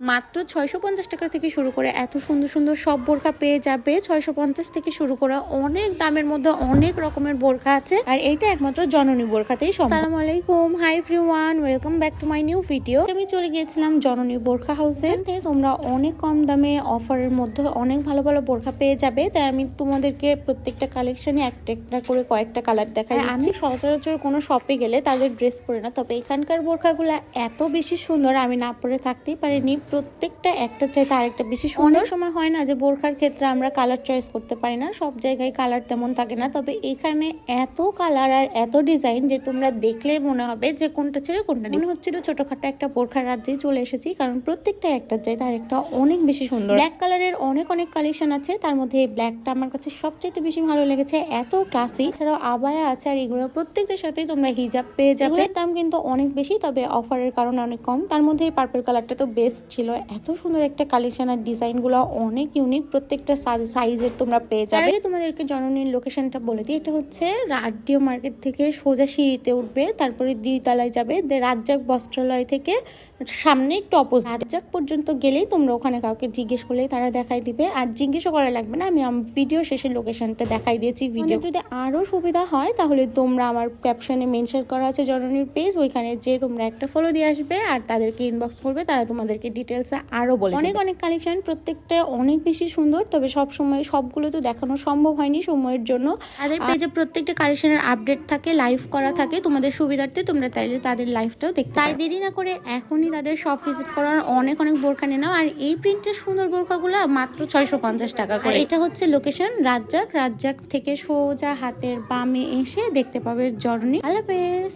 মাত্র ৬৫০ টাকা থেকে শুরু করে এত সুন্দর সুন্দর সব বোরখা পেয়ে যাবে। ৬৫০ থেকে শুরু করে অনেক দামের মধ্যে অনেক রকমের বোরখা আছে, আর এইটা একমাত্র জননী বোরখাতেই সম্ভব। আসসালামু আলাইকুম, hi everyone, welcome back to my new video. আমি চলে গিয়েছিলাম জননী বোরখা হাউসে। তোমরা অনেক কম দামে অফারের মধ্যে অনেক ভালো ভালো বোরখা পেয়ে যাবে। তাই আমি তোমাদেরকে প্রত্যেকটা কালেকশনে একটা একটা করে কয়েকটা কালার দেখাই। আমি সচরাচর কোনো শপে গেলে তাদের ড্রেস পরে না, তবে এখানকার বোরখাগুলো এত বেশি সুন্দর আমি না পরে থাকতেই পারিনি। প্রত্যেকটা একটা চাইতে আরেকটা বেশি সুন্দর। অনেক সময় হয় না যে বোরখার ক্ষেত্রে আমরা কালার চয়েস করতে পারি না, সব জায়গায় কালার তেমন থাকে না, তবে এখানে এত কালার আর এত ডিজাইন যে তোমরা দেখলে মনে হবে যে কোনটা ছেড়ে কোনটা মনে হচ্ছিল ছোটখাটো একটা বোরখার রাজ্যে চলে এসেছি, কারণ প্রত্যেকটা একটা চাইতে আরেকটা অনেক বেশি সুন্দর। ব্ল্যাক কালারের অনেক অনেক কালেকশন আছে, তার মধ্যে এই ব্ল্যাকটা আমার কাছে সবচেয়ে বেশি ভালো লেগেছে। এত ক্লাসিক, এছাড়াও আবায়া আছে, আর এগুলো প্রত্যেকটার সাথেই তোমরা হিজাব পেয়ে যাবে। এগুলোর দাম কিন্তু অনেক বেশি, তবে অফারের কারণে অনেক কম। তার মধ্যে এই পার্পল কালারটা তো বেস্ট ছিল। এত সুন্দর একটা কালেকশন আর ডিজাইন গুলো অনেক ইউনিক, প্রত্যেকটা সাইজের তোমরা পেয়ে যাবে। তোমাদেরকে জননীর লোকেশনটা বলে দিই, এটা হচ্ছে রাডিও মার্কেট থেকে সোজা সিঁড়িতে উঠবে, তারপরে দ্বিতলায় যাবে, রাজ্জাক বস্ত্রালয় থেকে সামনে একটু অপোজিট রাজ্জাক পর্যন্ত গেলেই তোমরা ওখানে কাউকে জিজ্ঞেস করলেই তারা দেখাই দিবে, আর জিজ্ঞেসও করা লাগবে না, আমি ভিডিও শেষে লোকেশনটা দেখাই দিয়েছি। ভিডিও যদি আরো সুবিধা হয় তাহলে তোমরা আমার ক্যাপশনে মেনশন করা আছে জননীর পেজ, ওইখানে যে তোমরা একটা ফলো দিয়ে আসবে আর তাদেরকে ইনবক্স করবে, তারা তোমাদেরকে ডিটেলস আরো বলে। অনেক অনেক কালেকশন, প্রত্যেকটা অনেক বেশি সুন্দর, তবে সব সময় সবগুলো তো দেখানো সম্ভব হয়নি সময়ের জন্য। তাদের পেজে প্রত্যেকটা কালেকশনের আপডেট থাকে, লাইভ করা থাকে, তোমাদের সুবিধার্থে তোমরা তাইলে তাদের লাইভটাও দেখতে। তাই দেরি না করে এখনই তাদের সব ভিজিট করার অনেক অনেক বোরখা নিয়ে নাও। আর এই প্রিন্টের সুন্দর বোরখাগুলো মাত্র ৬৫০ টাকা করে। এটা হচ্ছে লোকেশন রাজ্জাক থেকে সোজা হাতের বামে এসে দেখতে পাবে জননী। আল্লাহ হাফেজ।